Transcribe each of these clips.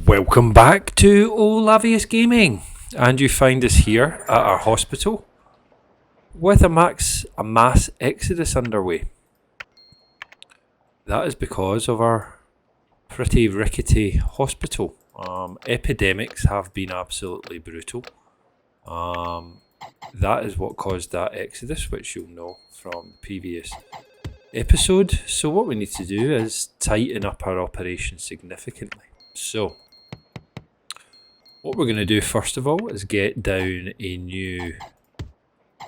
Welcome back to Olavius Gaming, and you find us here at our hospital with a mass exodus underway. That is because of our pretty rickety hospital. Epidemics have been absolutely brutal. That is what caused that exodus, which you'll know from the previous episode. So what we need to do is tighten up our operation significantly. So what we're going to do first of all is get down a new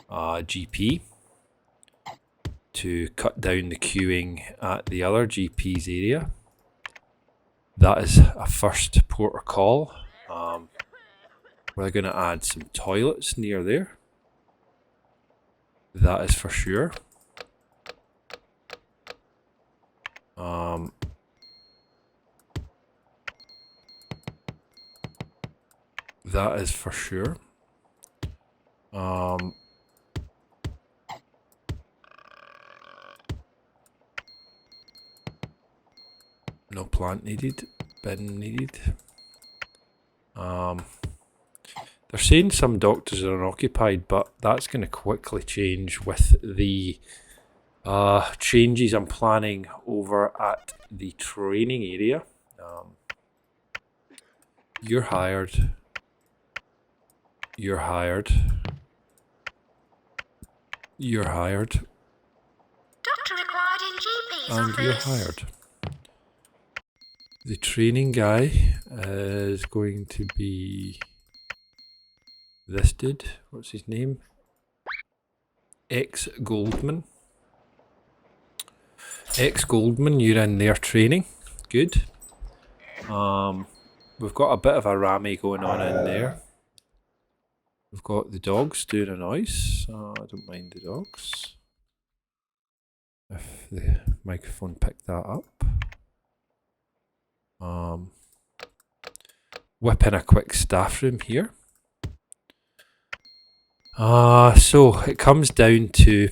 GP to cut down the queuing at the other GP's area. That is a first port of call. We're going to add some toilets near there. That is for sure. That is for sure. No plant needed. Bin needed. They're saying some doctors are unoccupied, but that's going to quickly change with the changes I'm planning over at the training area. You're hired. You're hired. You're hired. Doctor required in GP's And office. you're hired. The training guy is going to be this dude. What's his name? X Goldman. X Goldman, you're in there training. Good. We've got a bit of a rammy going on in there. We've got the dogs doing a noise. I don't mind the dogs. If the microphone picked that up. Whip in a quick staff room here. So it comes down to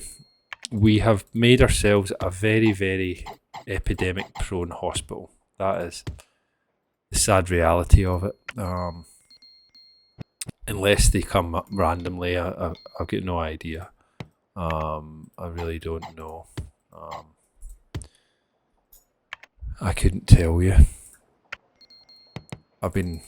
we have made ourselves a very, very epidemic prone hospital. That is the sad reality of it. Unless they come up randomly, I've got no idea. I really don't know. I couldn't tell you. I've been,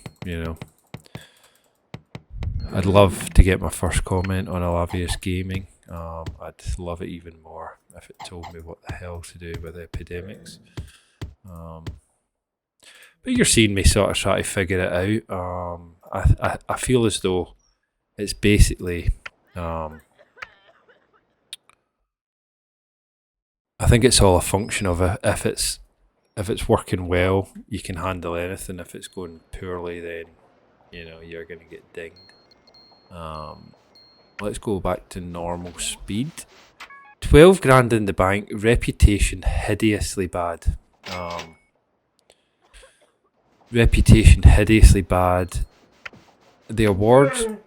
I'd love to get my first comment on Olavius Gaming. I'd love it even more if it told me what the hell to do with epidemics. But you're seeing me sort of try to figure it out. I feel as though it's basically, I think it's all a function of if it's working well, you can handle anything. If it's going poorly, then you're going to get dinged. Let's go back to normal speed. 12 grand in the bank. Reputation hideously bad. Reputation hideously bad. The award.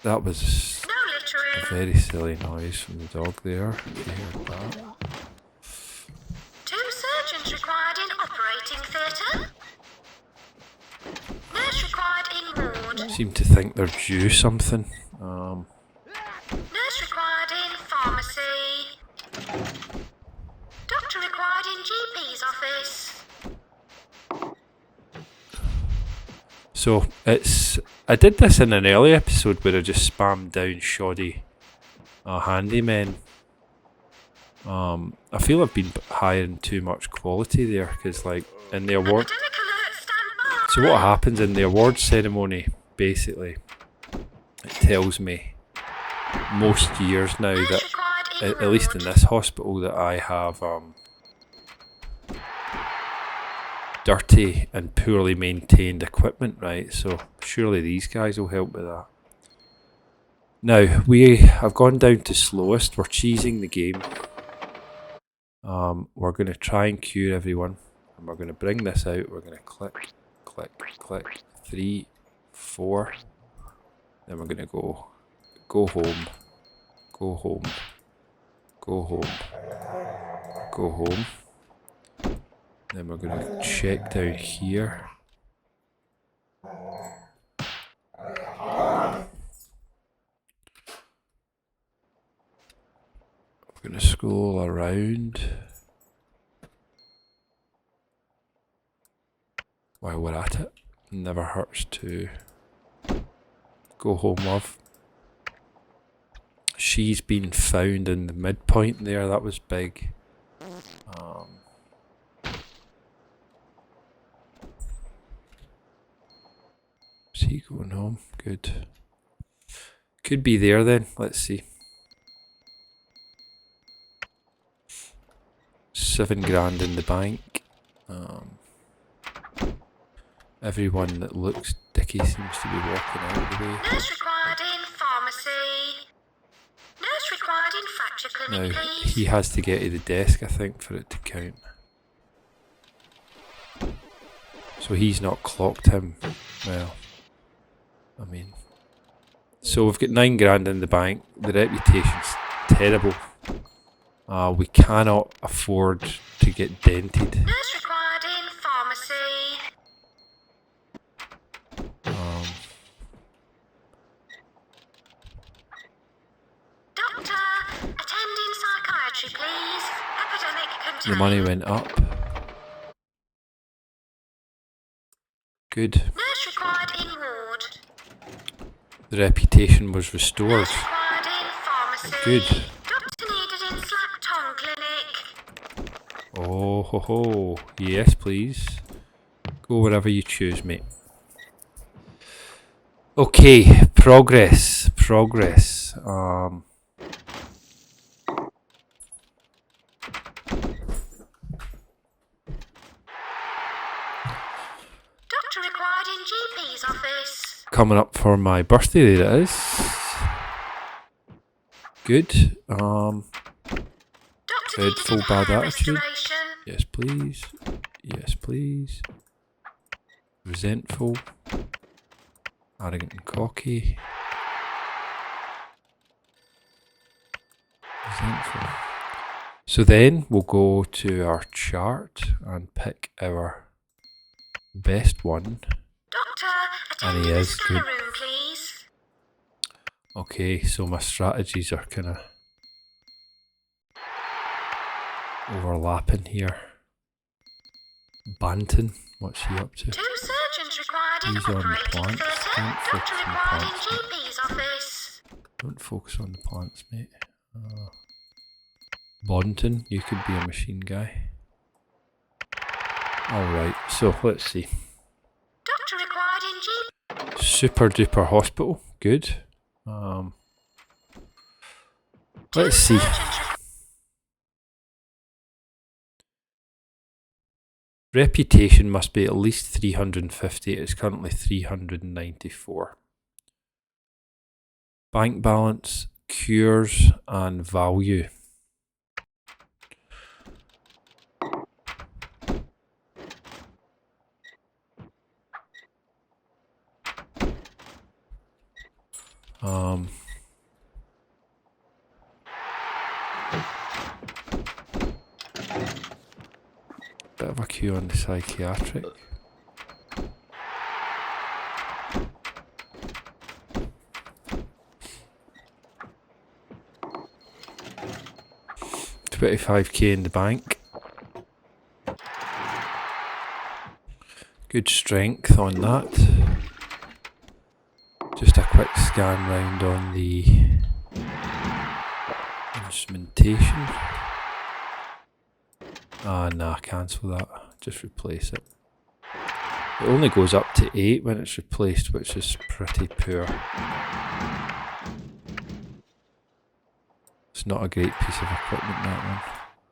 That was a very silly noise from the dog there. If you heard that. 2 surgeons required in operating theatre. Nurse required in ward. Seem to think they're due something. Nurse required in pharmacy. Doctor required in GP's office. So I did this in an early episode where I just spammed down shoddy handymen. I feel I've been hiring too much quality there because, in the award. Epidemic alert, stand by. So what happens in the awards ceremony? Basically, it tells me most years now Nurse that, required in at least in ward. this hospital, that I have dirty and poorly maintained equipment, right? So surely these guys will help with that. Now, we have gone down to slowest. We're cheesing the game. We're going to try and cure everyone. And we're going to bring this out. We're going to click, click, click. 3, 4. Then we're going to go home, go home, go home, go home. Then we're going to check down here. We're going to scroll around while we're at it. Never hurts to go home, love. She's been found in the midpoint there. That was big. Is he going home? Good. Could be there then. Let's see. 7 grand in the bank. Everyone that looks dicky seems to be walking out of the way. Nurse required in pharmacy. Nurse required in fracture clinic, Now, please. he has to get to the desk, I think, for it to count. So he's not clocked him. Well, I mean... So we've got 9 grand in the bank. The reputation's terrible. We cannot afford to get dented. Nurse required in pharmacy. Doctor, attending psychiatry, please. Epidemic contained. The money went up. Good. Nurse required in ward. The reputation was restored. Nurse required in pharmacy. Good. Doctor needed in slack tongue clinic. Oh ho ho. Yes, please. Go wherever you choose, mate. Okay, progress. Doctor required in GP's office. Coming up for my birthday, there it is. Good. Doctor Said full needed bad hair attitude. restoration. Yes, please. Yes, please. Resentful. Arrogant and cocky. Resentful. So then we'll go to our chart and pick our best one. Doctor, And attend he in the is scanner good. room, please. Okay, so my strategies are kind of overlapping here. Banton, what's he up to? 2 surgeons required in He's on the operating plants. theatre. Don't Doctor focus on the required in plants, mate. GP's office. Don't focus on the plants, mate. Bonton, you could be a machine guy. Alright, so let's see. Doctor required in GP. Super duper hospital, good. Let's see. Reputation must be at least 350. It's currently 394. Bank balance, cures, and value. Bit of a queue on the psychiatric. $25k in the bank. Good strength on that. Just a quick scan round on the instrumentation. Nah, cancel that. Just replace it. It only goes up to 8 when it's replaced, which is pretty poor. It's not a great piece of equipment, that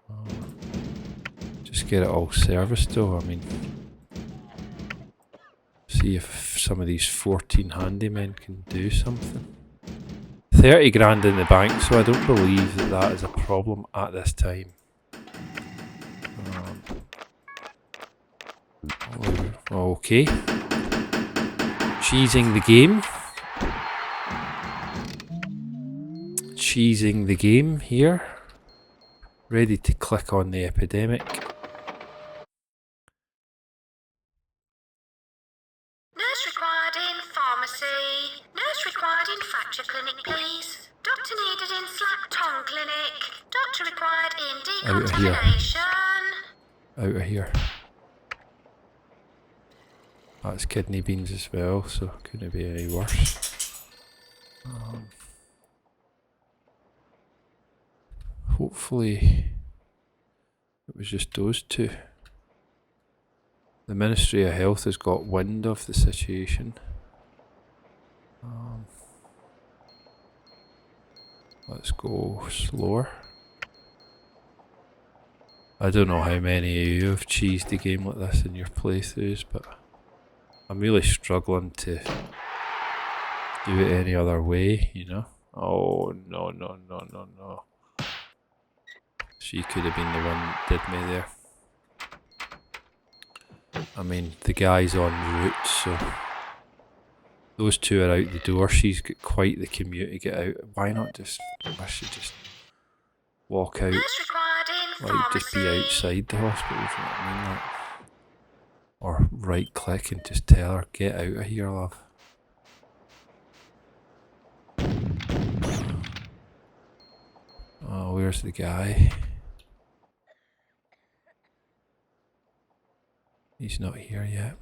one. Just get it all serviced though, I mean. See if some of these 14 handymen can do something. 30 grand in the bank, so I don't believe that that is a problem at this time. Okay. Cheesing the game. Cheesing the game here. Ready to click on the epidemic. Nurse required in pharmacy. Nurse required in fracture clinic, please. Doctor needed in slap tongue clinic. Doctor required in Out of here. decontamination. Out of here. That's kidney beans as well, so couldn't be any worse. Hopefully it was just those two. The Ministry of Health has got wind of the situation. Let's go slower. I don't know how many of you have cheesed a game like this in your playthroughs, but I'm really struggling to do it any other way, you know? Oh, no, no, no, no, no. She could have been the one that did me there. I mean, the guy's en route, so those two are out the door. She's got quite the commute to get out. Why not just, I should just walk out, like just be outside the hospital, if you know what I mean? Like, or right click and just tell her, get out of here, love. Oh, where's the guy? He's not here yet.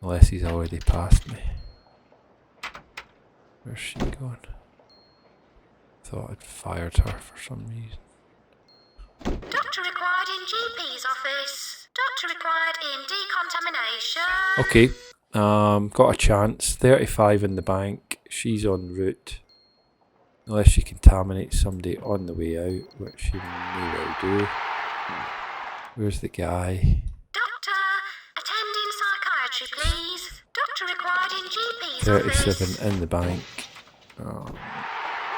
Unless he's already passed me. Where's she going? Thought I'd fired her for some reason. Doctor required in GP's office. Doctor required in decontamination. Okay, got a chance. 35 in the bank. She's en route. Unless she contaminates somebody on the way out, which she may well do. Where's the guy? Doctor, attend in psychiatry, please. Doctor required in GP's office. 37 in the bank.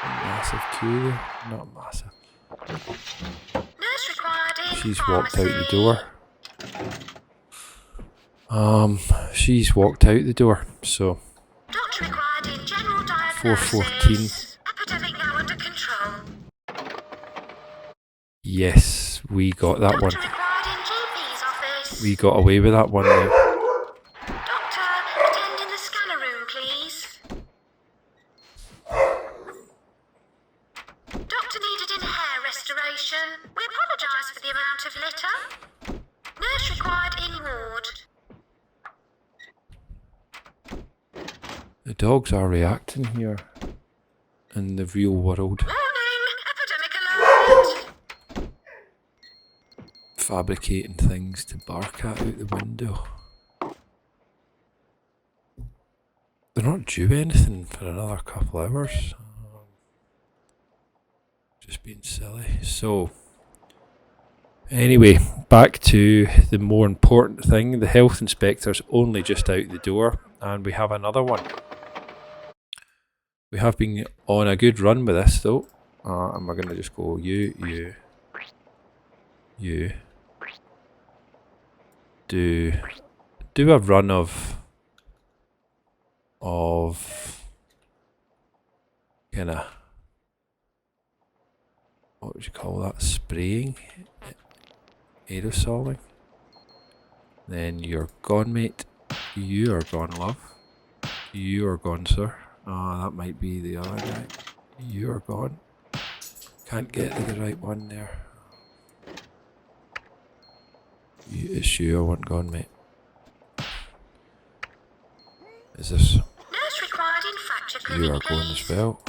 Massive queue there. Not massive. Nurse required in She's pharmacy. walked out the door. She's walked out the door, so Doctor required in general 414. Epidemic now under control. Yes, we got that one. Doctor required in GP's office. We got away with that one there. Doctor, attend in the scanner room, please. Doctor needed in hair restoration. We apologise for the amount of litter. Nurse required in ward. The dogs are reacting here in the real world. Warning! Epidemic alert! Fabricating things to bark at out the window. They're not due anything for another couple hours. Just being silly. So, anyway, back to the more important thing. The health inspector's only just out the door, and we have another one. We have been on a good run with this though, and we're going to just go you. Do a run of kind of, what would you call that, spraying, aerosoling. Then you're gone, mate. You are gone, love. You are gone, sir. That might be the other guy. You are gone. Can't get to the right one there. It's you I want gone, mate. Is this? Nurse required in fracture clinic, You are going please. as well.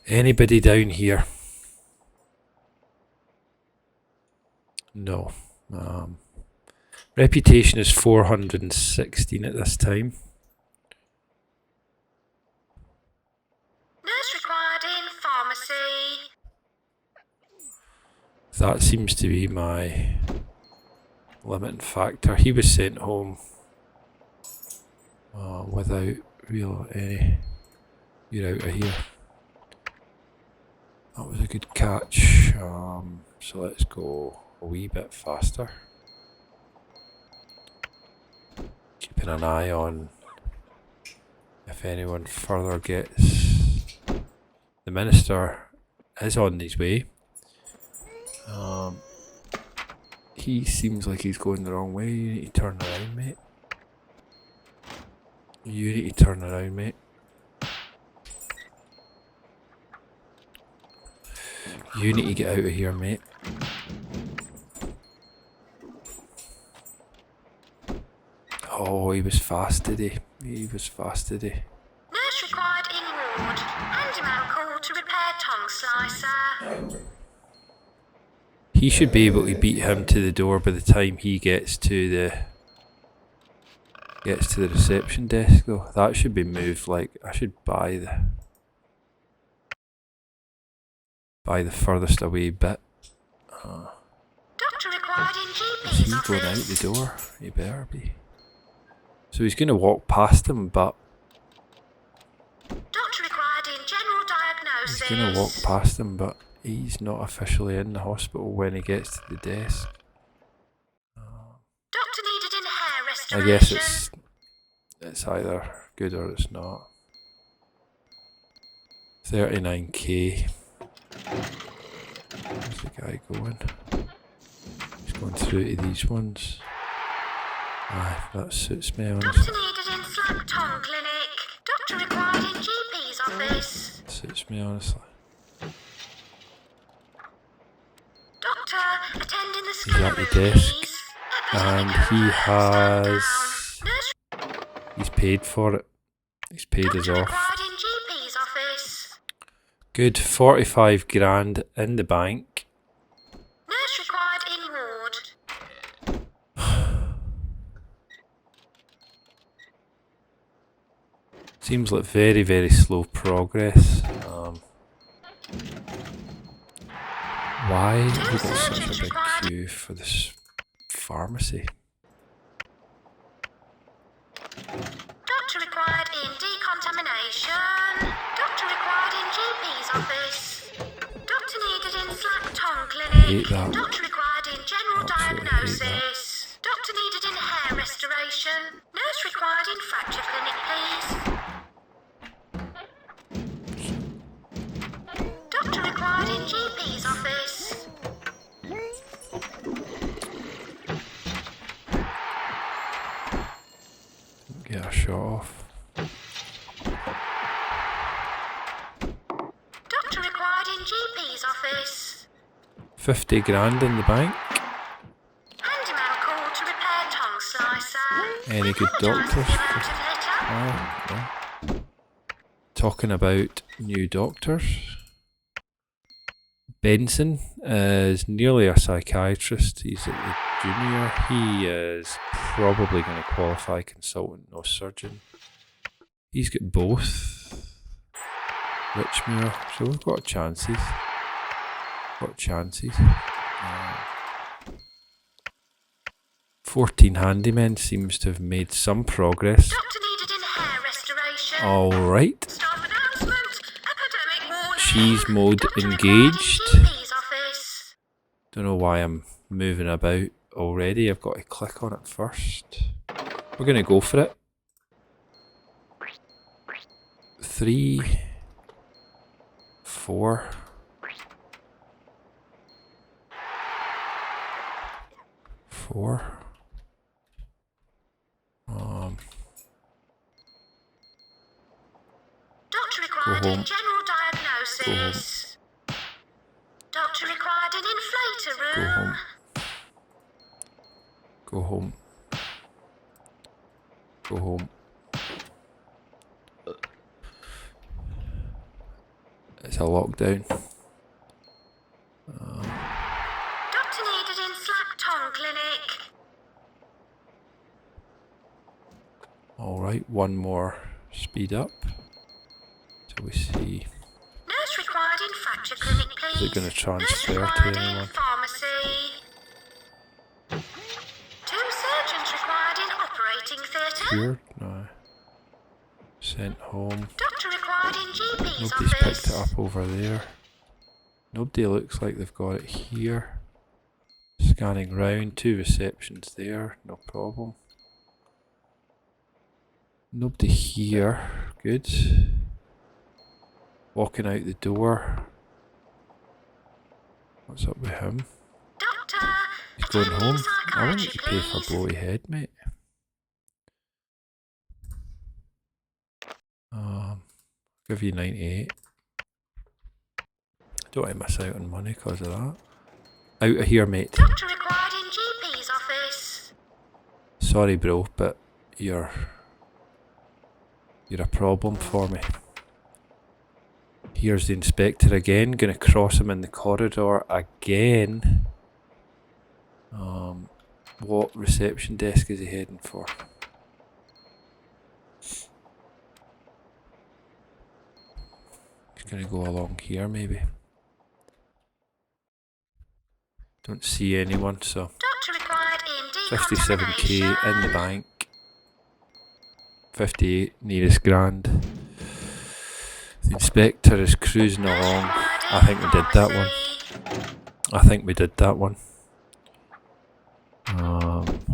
Anybody down here? No. Reputation is 416 at this time. Nurse required in pharmacy. That seems to be my limiting factor. He was sent home without real any. You're out of here. That was a good catch. So let's go a wee bit faster. Keeping an eye on if anyone further gets. The minister is on his way. He seems like he's going the wrong way. You need to turn around, mate. You need to turn around, mate. You need to get out of here, mate. Oh, he was fast today. He was fast today. Nurse required in ward. Handyman called to repair tongue slicer. He should be able to beat him to the door by the time he gets to the reception desk though. That should be moved. Like, I should buy the furthest away bit. Doctor required in Is GP's he going out office. the door? He better be. So he's gonna walk past him, but Doctor required in general diagnosis. he's gonna walk past him, but he's not officially in the hospital when he gets to the desk. Doctor needed in hair I restoration. guess it's either good or it's not. 39k. Where's the guy going? He's going through to these ones. Aye, that suits me honestly. Doctor needed in slack tongue clinic. Doctor required in GP's office. Suits me honestly. Doctor attending the He's scanner at the room, desk, please. and Epidemic he over. Stand has. down. Nurse He's paid for it. He's paid us doctor off. required in GP's office. Good, 45 grand in the bank. Nurse required in ward. Seems like very, very slow progress. Why have we got such a big queue for this pharmacy? Doctor required in decontamination. Doctor required in GP's office. Doctor needed in slack tongue clinic. hate that. Doctor required in general Absolutely hate diagnosis. Doctor needed in hair restoration. Nurse required in fracture clinic, please. Doctor required in GP's office. Get a shot off. Doctor required in GP's office. 50 grand in the bank. Handyman called to repair tongue slicer. Any good Apologise doctors? for the amount of litter. No. Talking about new doctors. Benson is nearly a psychiatrist. He's at the junior. He is probably going to qualify consultant, no surgeon. He's got both. Richmere, so we've got chances. Got chances. 14 handymen seems to have made some progress. Doctor needed in hair restoration. Alright. Staff announcement. Epidemic warning. Cheese mode Doctor required engaged. in GP's office. Don't know why I'm moving about already. I've got to click on it first. We're going to go for it. 3, 4. 4. Doctor required home. in general diagnosis. Doctor required in inflator Go room. home. Go home. Go home. It's a lockdown. Doctor needed in slack tongue clinic. Alright, one more speed up. Till we see. Nurse required in fracture clinic, please. Is it going to transfer Nurse to required in anyone? pharmacy. 2 surgeons required in operating theatre. Here? No. Sent home. Doctor required in GP's Nobody's office. picked it up over there. Nobody looks like they've got it here. Scanning round, 2 receptions there, no problem. Nobody here, good. Walking out the door. What's up with him? Doctor He's going home. I won't psychiatry, let you pay for a please. blowy head, mate. Give you 98. Don't want to miss out on money because of that. Out of here, mate. Doctor required in GP's office. Sorry, bro, but you're a problem for me. Here's the inspector again. Gonna cross him in the corridor again. What reception desk is he heading for? He's gonna go along here, maybe. Don't see anyone, so Doctor required in 57k in the decontamination. bank. 58 nearest grand. The inspector is cruising along. I think we did that one.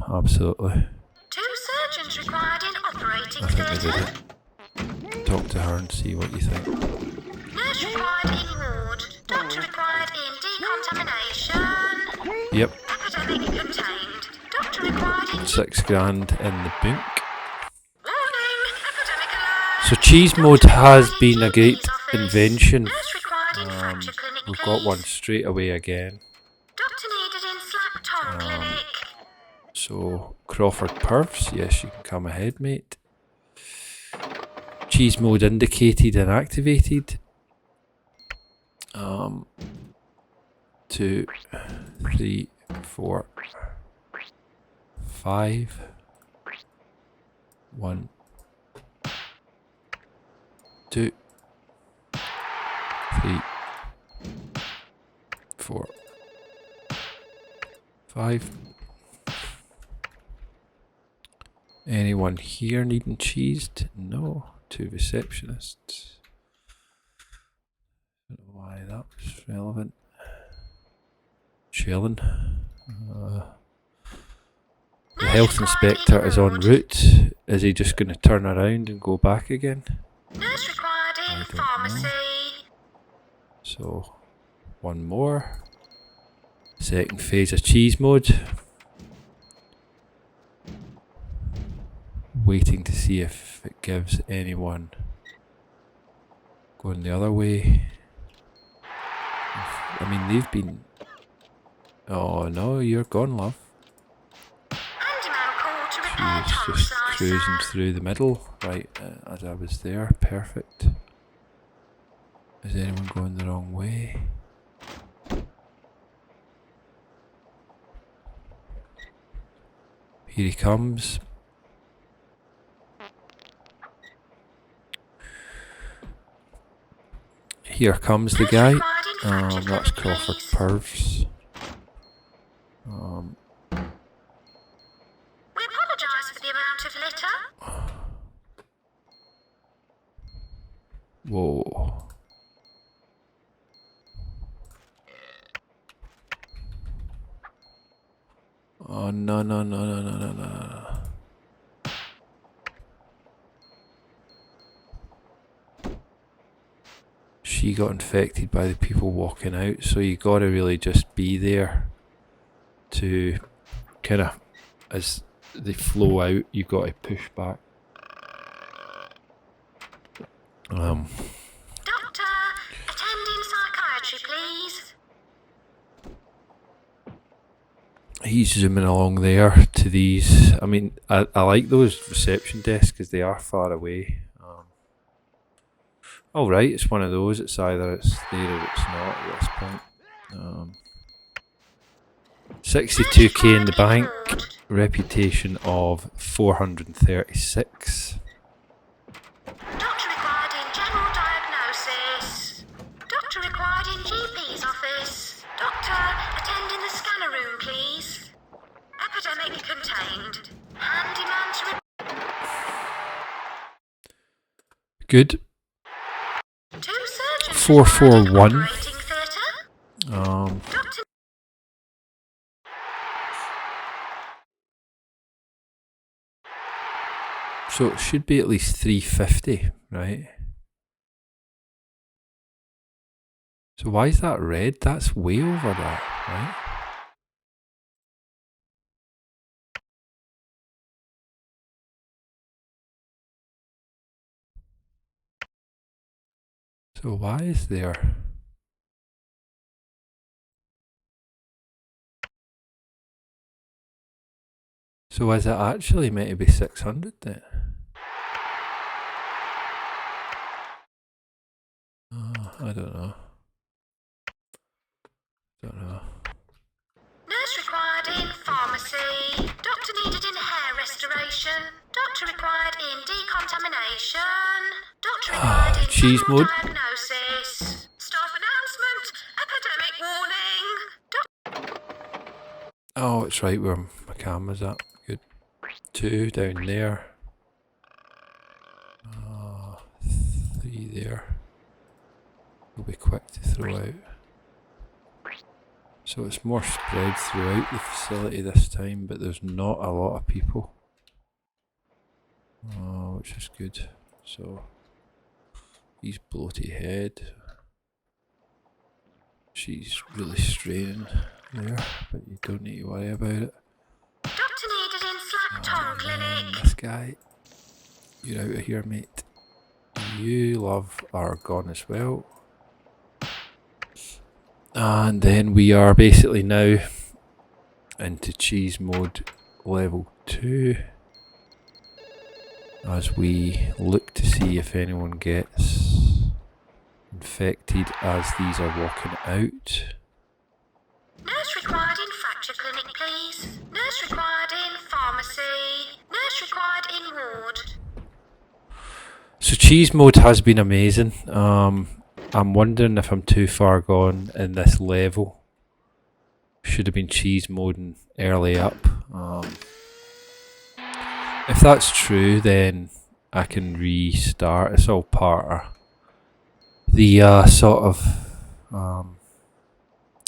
Absolutely. 2 surgeons required in operating I think we did theatre. it. Talk to her and see what you think. Nurse required in ward. Doctor required in decontamination. Yep, Epidemic contained. Doctor required in 6 grand in the book. warning. Epidemic alert. So cheese mode has been a great invention. Nurse required in fracture clinic, We've got one please. straight away again. Doctor needed in slack tongue clinic. So Crawford Pervs, yes, you can come ahead, mate. Cheese mode indicated and activated. 2, 3, 4, 5. 1, 2, 3, 4, 5. Anyone here needing cheesed? No. 2 receptionists. Don't know why that was relevant. Chilling. The health inspector is en route. Is he just going to turn around and go back again? Nurse required in I don't pharmacy. know. So, one more. Second phase of cheese mode. Waiting to see if it gives anyone going the other way. I mean, they've been... Oh no, you're gone, love. Handyman called to She repair was tongue just slicer. cruising through the middle, right as I was there. Perfect. Is anyone going the wrong way? Here he comes. Here comes the guy. That's Crawford Pervs. We apologise for the amount of litter. Whoa. Oh no. She got infected by the people walking out, so you gotta really just be there to kind of, as they flow out, you've got to push back. Doctor, attend in psychiatry, please. He's zooming along there to these. I mean, I like those reception desks because they are far away. Oh right, it's one of those. It's either it's there or it's not at this point. 62k in the bank. Reputation of 436. Doctor required in general diagnosis. Doctor required in GP's office. Doctor, attend in the scanner room, please. Epidemic contained. Handyman to Good. 2 surgeons 441. required in operating theatre. Doctor So it should be at least 350, right? So why is that red? That's way over that, right? So why is there... So is it actually meant to be 600 then? I don't know. Nurse required in pharmacy. Doctor needed in hair restoration. Doctor required in decontamination. Doctor required in cheese general mode. diagnosis. Staff announcement. Epidemic warning. Oh, it's right where my camera's at. Good. 2 down there. 3 there. We'll be quick to throw out. So it's more spread throughout the facility this time, but there's not a lot of people. Which is good. So he's bloated head. She's really straining there, but you don't need to worry about it. Doctor needed in slap tongue clinic. This guy, you're out of here, mate. You, love, are gone as well. And then we are basically now into cheese mode level 2 as we look to see if anyone gets infected as these are walking out. Nurse required in fracture clinic, please. Nurse required in pharmacy. Nurse required in ward. So cheese mode has been amazing. I'm wondering if I'm too far gone in this level. Should have been cheese moding early up. If that's true, then I can restart. It's all part of the sort of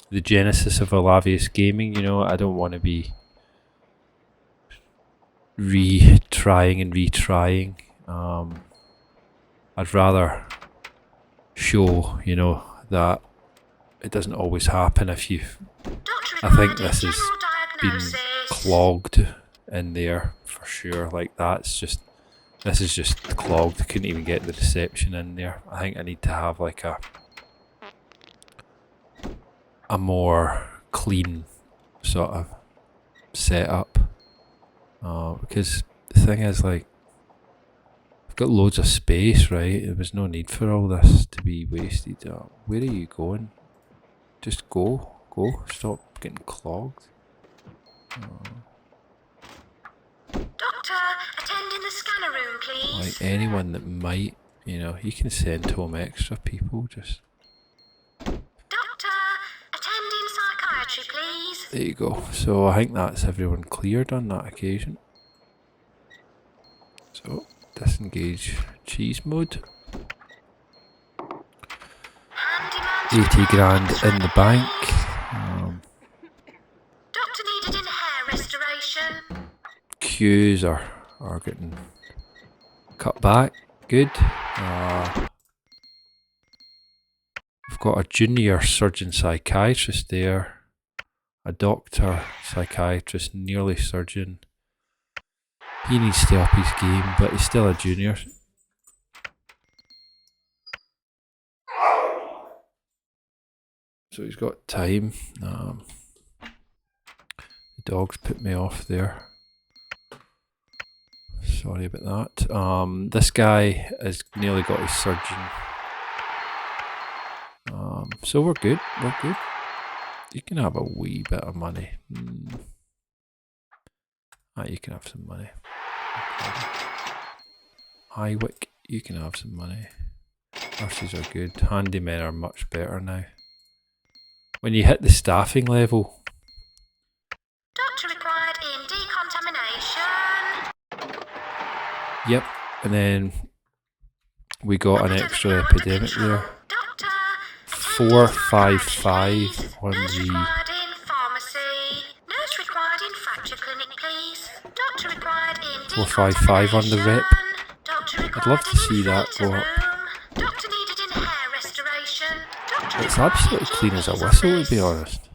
the genesis of Alavius gaming. You know, I don't want to be retrying and retrying. I'd rather show, you know, that it doesn't always happen if you... I think this has been clogged in there for sure. Like this is just clogged. I couldn't even get the reception in there. I think I need to have like a more clean sort of setup. Because the thing is, like, I've got loads of space, right? There was no need for all this to be wasted. Where are you going? Just go. Stop getting clogged. Doctor, attend in the scanner room, please. Like anyone that might, you know, you can send home extra people. Just. Doctor, attend in psychiatry, please. There you go. So I think that's everyone cleared on that occasion. So disengage cheese mode. 80 grand in the bank. Doctor needed in hair restoration. Queues are getting cut back. Good. We've got a junior surgeon psychiatrist there. A doctor, psychiatrist, nearly surgeon. He needs to up his game, but he's still a junior. So he's got time. The dogs put me off there. Sorry about that. This guy has nearly got his surgeon. So we're good. You can have a wee bit of money. You can have some money. Highwick, you can have some money. Nurses are good. Handymen are much better now. When you hit the staffing level. Doctor required in decontamination. Yep, and then we got an extra epidemic there. 455 on the 455 on the rep. I'd love to see that go up. It's absolutely clean as a whistle, to be honest.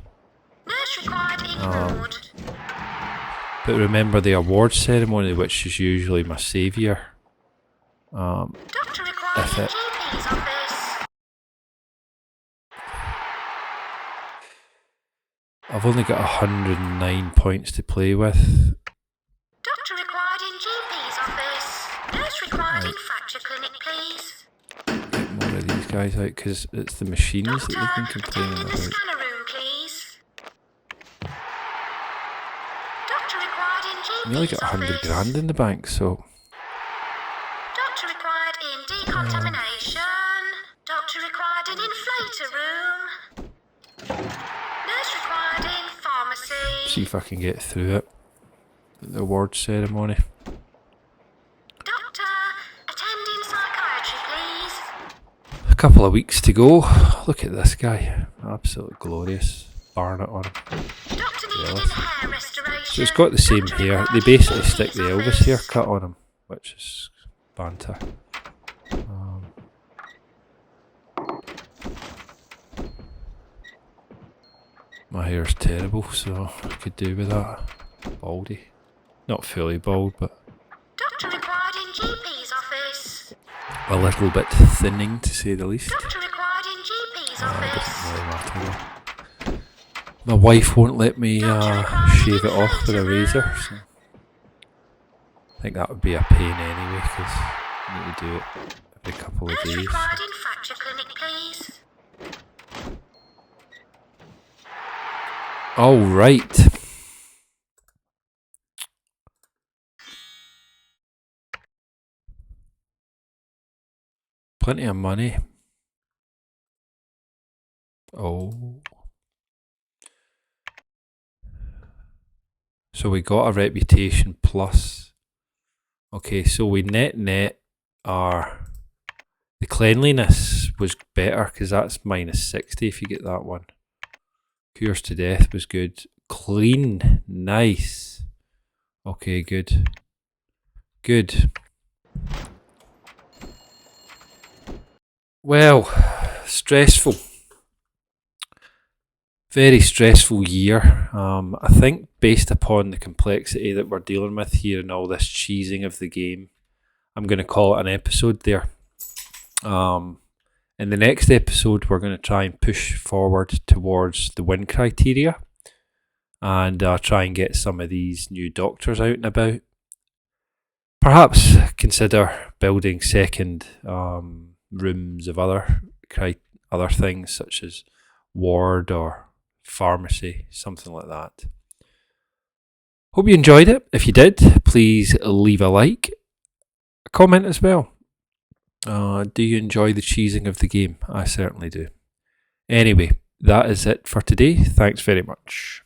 But remember the awards ceremony, which is usually my saviour. If it I've only got 109 points to play with. Doctor required in GP's office. Nurse required in fracture clinic, please. Get more of these guys out because it's the machines Doctor, that they've been complaining attend in the about. scanner room, please. Doctor required in GP's I nearly got 100 office. grand in the bank, so Doctor required in decontamination. Doctor required in inflator room. Nurse required in pharmacy. see if I can get through it. The award ceremony. Doctor, attend in psychiatry, please. A couple of weeks to go. Look at this guy. Absolutely glorious. Barnet on him. Doctor needed in Jealous. hair restoration. So it's got the same Doctor hair. They required in basically GP's stick the Elvis office. haircut on him, which is banter. My hair's terrible, so I could do with that. Baldy. Not fully bald, but Doctor required in GP's office. a little bit thinning to say the least. Doctor required in GP's It doesn't office. really matter though. My wife won't let me shave it off with a razor, so I think that would be a pain anyway, because I need to do it every couple of Nurse days. required in fracture clinic, please. All right. Plenty of money. Oh. So we got a reputation plus. Okay, so we net our... The cleanliness was better because that's -60 if you get that one. Cures to death was good. Clean. Nice. Okay, good. Good. Well, stressful. Very stressful year. I think based upon the complexity that we're dealing with here and all this cheesing of the game, I'm going to call it an episode there. In the next episode, we're going to try and push forward towards the win criteria and try and get some of these new doctors out and about. Perhaps consider building second rooms of other things such as ward or pharmacy, something like that. Hope you enjoyed it. If you did, please leave a like, a comment as well. Do you enjoy the cheesing of the game? I certainly do. Anyway, that is it for today. Thanks very much.